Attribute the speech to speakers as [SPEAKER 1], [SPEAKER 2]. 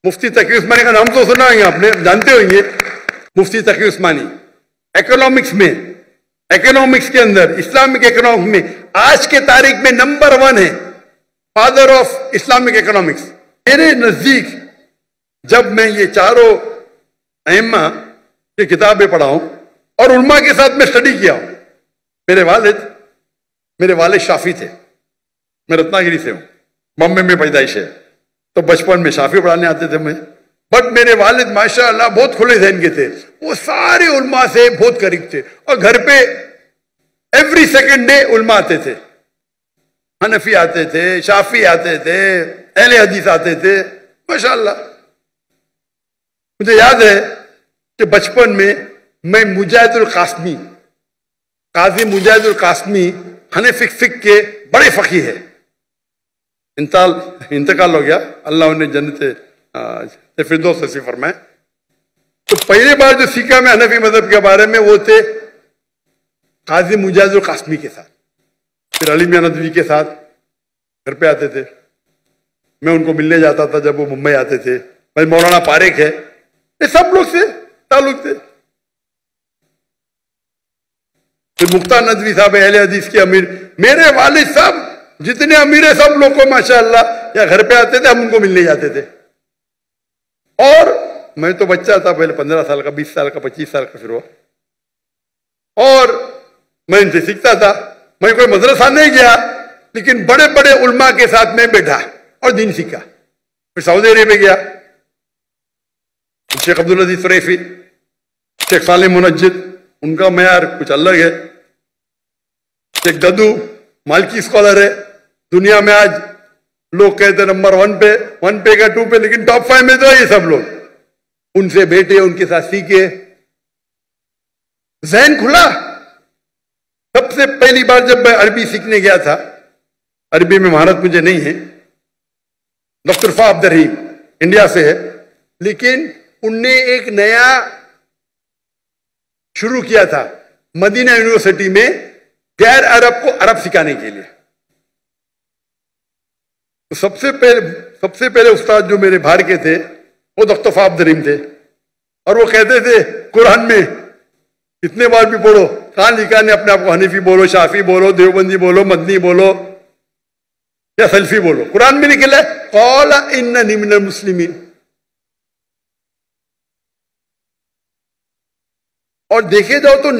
[SPEAKER 1] مفتی تقی عثمانی کا نام تو سنا ہوگا آپ نے, جانتے ہوں گے مفتی تقی عثمانی. اکنامکس کے اندر, اسلامک اکنامکس میں آج کے تاریخ میں نمبر 1 ہے, فادر آف اسلامک اکنامکس. میرے نزدیک جب میں یہ چاروں ائمہ کی کتابیں پڑھا ہوں اور علماء کے ساتھ میں اسٹڈی کیا ہوں. میرے والد شافعی تھے, میں رتناگری سے ہوں, بامبے میں پیدائش ہے, تو بچپن میں شافعی پڑھانے آتے تھے مجھے. بٹ میرے والد ماشاءاللہ بہت کھلے ذہن کے تھے, وہ سارے علماء سے بہت قریب تھے, اور گھر پہ ایوری سیکنڈ ڈے علماء آتے تھے. حنفی آتے تھے, شافعی آتے تھے, اہل حدیث آتے تھے ماشاءاللہ. مجھے یاد ہے کہ بچپن میں مجاہد القاسمی, قاضی مجاہد القاسمی حنفی فقہ کے بڑے فقیہ ہیں, انتقال ہو گیا, اللہ انہیں جنت فردوس نصیب فرمائے. تو پہلی بار جو سیکھا میں حنفی مذہب کے بارے میں وہ تھے قاضی مجاہد القاسمی کے ساتھ. پھر علی میاں ندوی کے ساتھ گھر پہ آتے تھے, میں ان کو ملنے جاتا تھا جب وہ ممبئی آتے تھے. بھائی مولانا پاریک ہے, یہ سب لوگ سے تعلق تھے. پھر مختار ندوی صاحب اہل حدیث کے امیر, میرے والد صاحب جتنے امیر ہیں سب لوگ کو ماشاءاللہ یا گھر پہ آتے تھے, ہم ان کو ملنے جاتے تھے. اور میں تو بچہ تھا پہلے, 15 سال کا, 20 سال کا, 25 سال کا, پھر ہوا, اور میں ان سے سیکھتا تھا. میں کوئی مدرسہ نہیں گیا, لیکن بڑے بڑے علماء کے ساتھ میں بیٹھا اور دین سیکھا. پھر سعودی عرب گیا, شیخ عبدالعزیز فریفی, شیخ صالح منجد, ان کا معیار کچھ الگ ہے. شیخ ددو مالکی اسکالر ہے, دنیا میں آج لوگ کہتے ہیں نمبر 1 پہ, 1 پہ کا 2 پہ, لیکن ٹاپ 5 میں تو ہے یہ سب لوگ. ان سے بیٹھے, ان کے ساتھ سیکھے, ذہن کھلا. سب سے پہلی بار جب میں عربی سیکھنے گیا تھا, عربی میں مہارت مجھے نہیں ہے, ڈاکٹر فا عبد الرحیم انڈیا سے ہے, لیکن ان نے ایک نیا شروع کیا تھا مدینہ یونیورسٹی میں غیر عرب کو عرب سکھانے کے لیے. تو سب سے پہلے استاد جو میرے بھار کے تھے وہ ڈاکٹر فا عبد الرحیم تھے, اور وہ کہتے تھے قرآن میں کتنے بار بھی پڑھو, کہاں لکھا نے اپنے آپ کو حنفی بولو, شافی بولو, دیوبندی بولو, مدنی بولو یا سلفی بولو, قرآن میں نکلا ہے قال اننی من المسلمین. اور دیکھے جاؤ تو